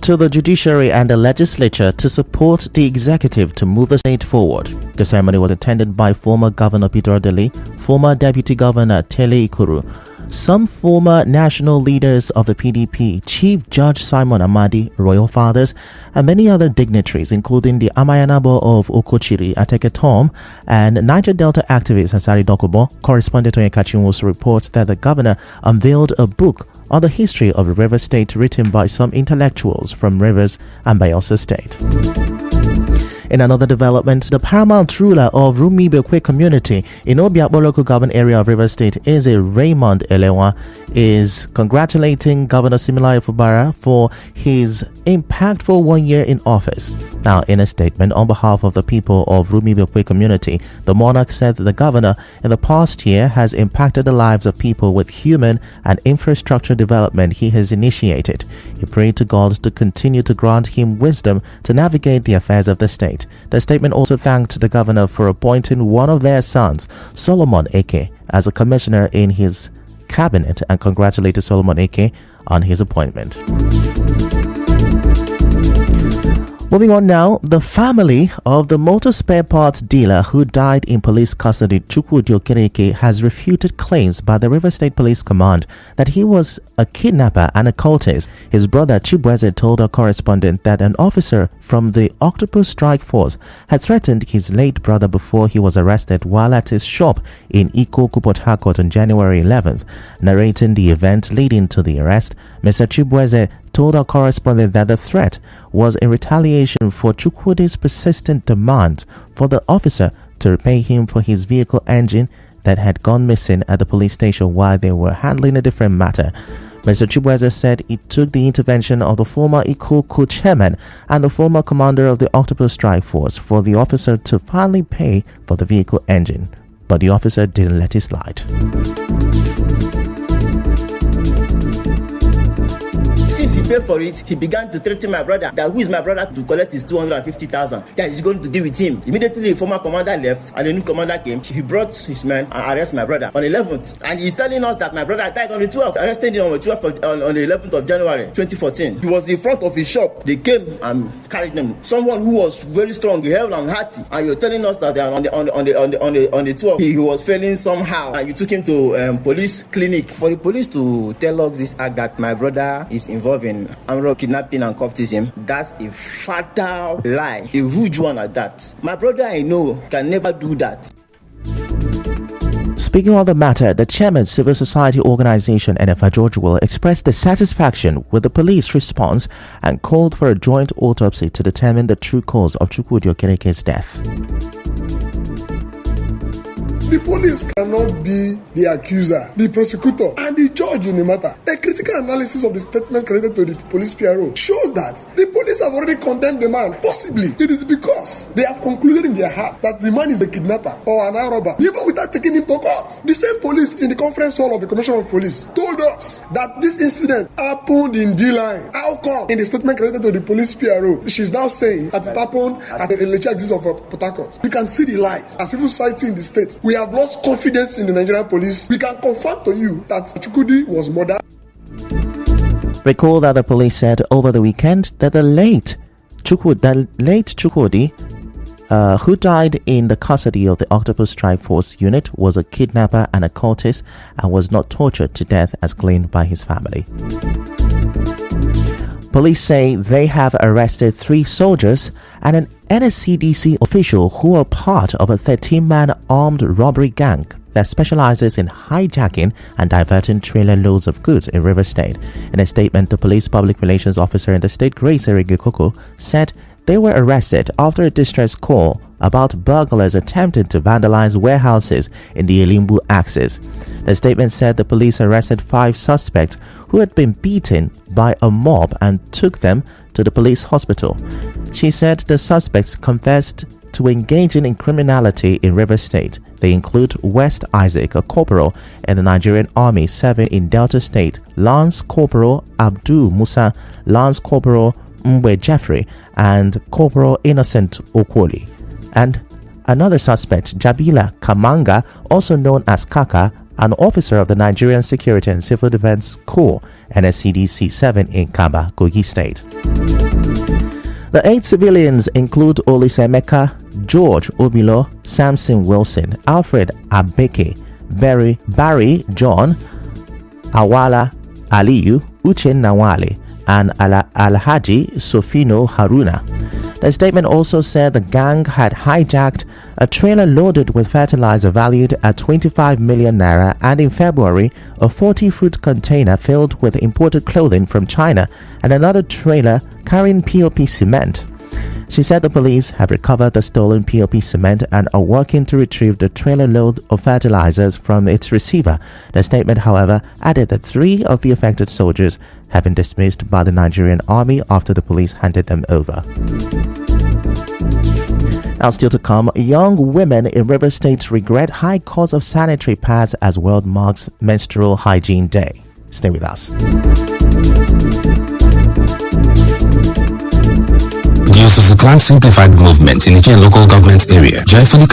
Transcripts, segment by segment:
to the judiciary and the legislature to support the executive to move the state forward. The ceremony was attended by former Governor Peter Odili, former Deputy Governor Tele Ikuru, some former national leaders of the PDP, Chief Judge Simon Amadi, royal fathers, and many other dignitaries, including the Amayanabo of Okochiri, Ateke Tom, and Niger Delta activist Asari Dokubo. Correspondent Onyekachinwo's report that the governor unveiled a book on the history of the Rivers State written by some intellectuals from Rivers and Bayelsa State. In another development, the paramount ruler of Rumibekwe community in Obiakpo local government area of Rivers State, Eze Raymond Elewa, is congratulating Governor Similayo Fubara for his impactful 1 year in office. Now, in a statement on behalf of the people of Rumibekwe community, the monarch said that the governor in the past year has impacted the lives of people with human and infrastructure development he has initiated. He prayed to God to continue to grant him wisdom to navigate the affairs of the state. The statement also thanked the governor for appointing one of their sons, Solomon Eke, as a commissioner in his cabinet and congratulated Solomon Eke on his appointment. Moving on now, the family of the motor spare parts dealer who died in police custody, Chukwudi Okereke, has refuted claims by the River State Police Command that he was a kidnapper and a cultist. His brother Chibueze told our correspondent that an officer from the Octopus Strike Force had threatened his late brother before he was arrested while at his shop in Ikoku, Port Harcourt on January 11th. Narrating the event leading to the arrest, Mr. Chibueze told our correspondent that the threat was in retaliation for Chukwudi's persistent demand for the officer to repay him for his vehicle engine that had gone missing at the police station while they were handling a different matter. Mr. Chibueze said it took the intervention of the former Ikoku chairman and the former commander of the Octopus Strike Force for the officer to finally pay for the vehicle engine, but the officer didn't let it slide. Since he paid for it, he began to threaten my brother that who is my brother to collect his 250,000. That he's going to deal with him. Immediately, the former commander left and the new commander came. He brought his men and arrested my brother on the 11th. And he's telling us that my brother died on the 12th. Arrested him on the 12th on the 11th of January 2014. He was in front of his shop. They came and carried him. Someone who was very strong, held and hearty. And you're telling us that on the 12th he was failing somehow. And you took him to police clinic. For the police to tell us this act that my brother is involved in armed kidnapping and cultism, that's a fatal lie, a huge one at that. My brother, I know, can never do that. Speaking on the matter, the chairman of civil society organization NFA George Will expressed dissatisfaction with the police response and called for a joint autopsy to determine the true cause of Chukwudi Okereke's death. The police cannot be the accuser, the prosecutor, and the judge in the matter. A critical analysis of the statement credited to the police PRO shows that the police have already condemned the man. Possibly, it is because they have concluded in their heart that the man is a kidnapper or an armed robber, even without taking him to court. The same police in the conference hall of the Commissioner of Police told us that this incident happened in D-Line. How come? In the statement credited to the police PRO, she's now saying that it happened at the Elecha exit of Port Harcourt. You can see the lies. As civil society in the state, we have lost confidence in the Nigerian police. We can confirm to you that Chukwudi was murdered. Recall that the police said over the weekend that the late Chukwudi, who died in the custody of the Octopus Strike Force unit, was a kidnapper and a cultist and was not tortured to death as claimed by his family. Police say they have arrested 3 soldiers and an NSCDC official who are part of a 13-man armed robbery gang that specializes in hijacking and diverting trailer loads of goods in River State. In a statement, the police public relations officer in the state, Grace Erigekoko, said they were arrested after a distress call about burglars attempting to vandalize warehouses in the Elimbu axis. The statement said the police arrested 5 suspects who had been beaten by a mob and took them to the police hospital. She said the suspects confessed to engaging in criminality in River State. They include West Isaac, a corporal in the Nigerian Army serving in Delta State, Lance Corporal Abdul Musa, Lance Corporal Mwe Jeffrey, and Corporal Innocent Okwoli. And another suspect, Jabila Kamanga, also known as Kaka, an officer of the Nigerian Security and Civil Defense Corps, NSCDC 7 in Kaba, Kogi State. The 8 civilians include Olisemeka, George Obilo, Samson Wilson, Alfred Abeke, Barry John, Awala Aliyu, Uchen Nawale, and Alhaji Sofino Haruna. The statement also said the gang had hijacked a trailer loaded with fertilizer valued at 25 million naira, and in February, a 40-foot container filled with imported clothing from China and another trailer carrying POP cement. She said the police have recovered the stolen POP cement and are working to retrieve the trailer load of fertilizers from its receiver. The statement, however, added that 3 of the affected soldiers have been dismissed by the Nigerian army after the police handed them over. Now, still to come, young women in River State regret high cost of sanitary pads as world marks Menstrual Hygiene Day. Stay with us. The Ofufu Clan Simplified Movement in the local government area joyfully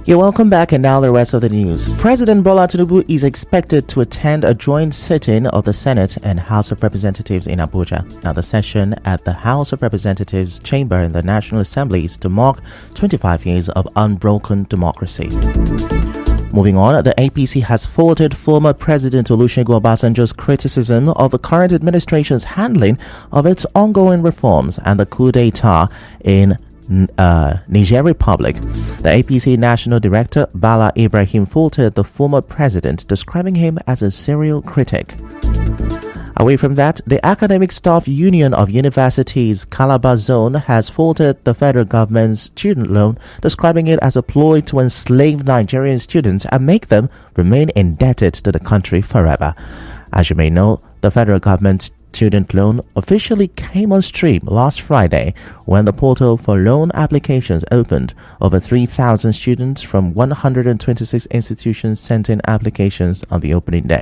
You're welcome back, and now the rest of the news. President Bola Tinubu is expected to attend a joint sitting of the Senate and House of Representatives in Abuja. Now, the session at the House of Representatives chamber in the National Assembly is to mark 25 years of unbroken democracy. Moving on, the APC has faulted former President Olusegun Obasanjo's criticism of the current administration's handling of its ongoing reforms and the coup d'etat in Niger Republic. The APC National Director Bala Ibrahim faulted the former president, describing him as a serial critic. Away from that, the Academic Staff Union of Universities Calabar Zone has faulted the federal government's student loan, describing it as a ploy to enslave Nigerian students and make them remain indebted to the country forever. As you may know, the federal government's student loan officially came on stream last Friday when the portal for loan applications opened. Over 3,000 students from 126 institutions sent in applications on the opening day.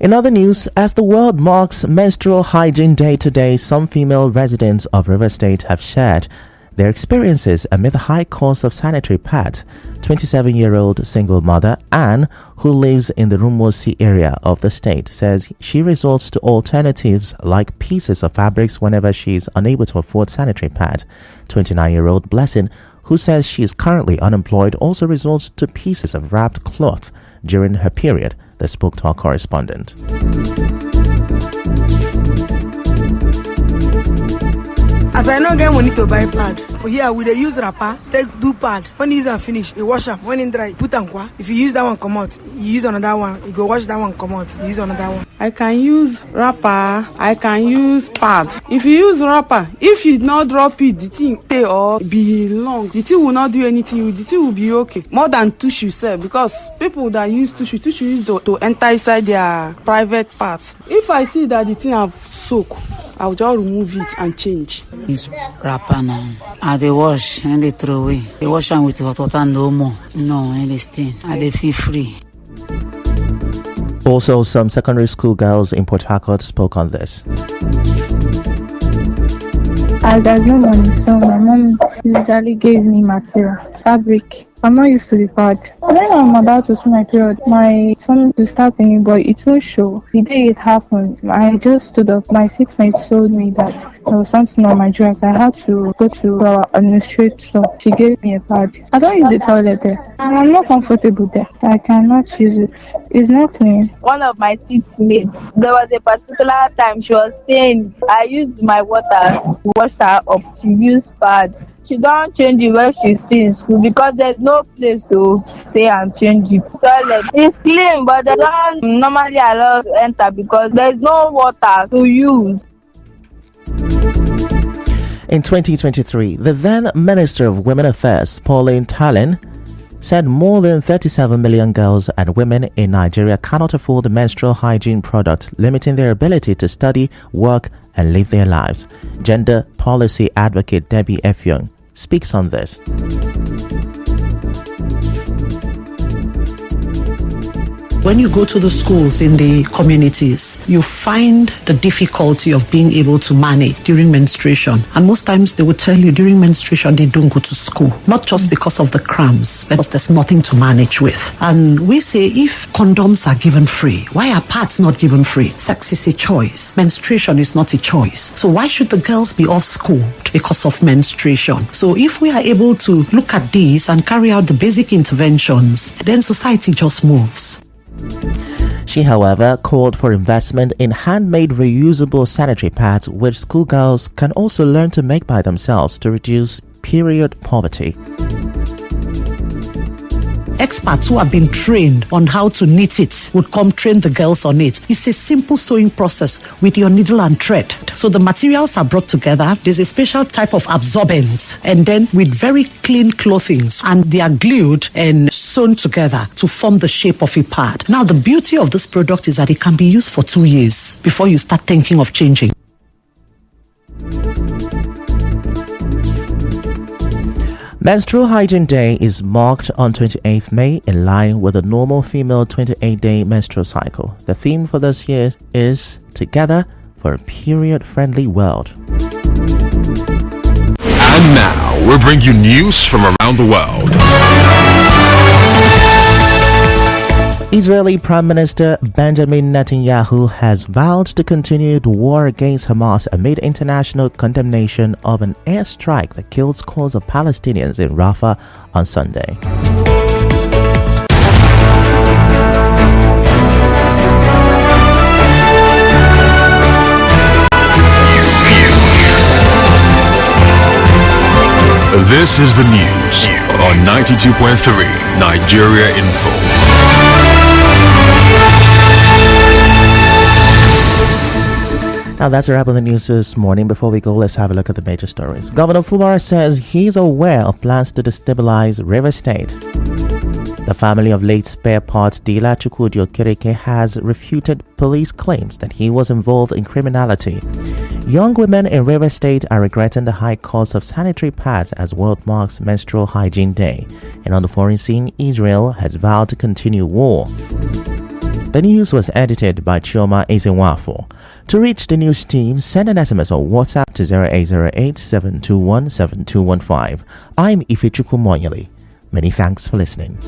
In other news, as the world marks Menstrual Hygiene Day today, some female residents of River State have shared their experiences amid the high cost of sanitary pads. 27-year-old single mother Anne, who lives in the Rumuosi area of the state, says she resorts to alternatives like pieces of fabrics whenever she is unable to afford sanitary pads. 29-year-old Blessing, who says she is currently unemployed, also resorts to pieces of wrapped cloth during her period. They spoke to our correspondent. As I know, get money to buy pad. But here we dey use wrapper, take do pad. When you use and finish, you wash them. When in dry, put them kwa. If you use that one, come out. You use another one. You go wash that one, come out. You use another one. I can use wrapper. I can use pad. If you use wrapper, if you not drop it, the thing stay or be long. The thing will not do anything. The thing will be okay. More than tissue, sir, because people that use tissue use to enter inside their private parts. If I see that the thing have soak, I'll just remove it and change. Use wrapper now. And they wash and they throw away. They wash them with hot water no more. No, and they stain. And they feel free. Also, some secondary school girls in Port Harcourt spoke on this. There's no money, so my mom usually gave me material, fabric. I'm not used to the pad. When I'm about to see my period, my son will start paining, but it won't show. The day it happened, I just stood up. My 6 mates told me that there was something on my dress. I had to go to our administrator. She gave me a pad. I don't use the toilet there. I'm not comfortable there. I cannot use it. It's not clean. One of my 6 mates, there was a particular time she was saying I used my water to wash her up. She used pads. She don't change it when she stays in school because there's no place to stay and change it. Toilet is clean, but they don't normally allow to enter because there's no water to use. In 2023, the then Minister of Women Affairs, Pauline Talin, said more than 37 million girls and women in Nigeria cannot afford the menstrual hygiene product, limiting their ability to study, work, and live their lives. Gender policy advocate Debbie Effiong speaks on this. When you go to the schools in the communities, you find the difficulty of being able to manage during menstruation. And most times they will tell you during menstruation they don't go to school. Not just because of the cramps, but because there's nothing to manage with. And we say if condoms are given free, why are pads not given free? Sex is a choice. Menstruation is not a choice. So why should the girls be off school because of menstruation? So if we are able to look at these and carry out the basic interventions, then society just moves. She, however, called for investment in handmade reusable sanitary pads which schoolgirls can also learn to make by themselves to reduce period poverty. Experts who have been trained on how to knit it would come train the girls on it. It's a simple sewing process with your needle and thread. So the materials are brought together. There's a special type of absorbent, and then with very clean clothing, and they are glued and sewn together to form the shape of a pad. Now, the beauty of this product is that it can be used for 2 years before you start thinking of changing. Menstrual Hygiene Day is marked on 28th May in line with the normal female 28-day menstrual cycle. The theme for this year is Together for a Period-Friendly World. And now, we bring you news from around the world. Israeli Prime Minister Benjamin Netanyahu has vowed to continue the war against Hamas amid international condemnation of an airstrike that killed scores of Palestinians in Rafah on Sunday. This is the news on 92.3 Nigeria Info. Now that's a wrap on the news this morning. Before we go, let's have a look at the major stories. Governor Fubara says he's aware of plans to destabilize River State. The family of late spare parts dealer Chukwudi Okereke has refuted police claims that he was involved in criminality. Young women in River State are regretting the high cost of sanitary pads as world marks Menstrual Hygiene Day. And on the foreign scene, Israel has vowed to continue war. The news was edited by Chioma Ezenwafo. To reach the news team, send an SMS or WhatsApp to 0808-721-7215. I'm Ifechukwu Moyeli. Many thanks for listening.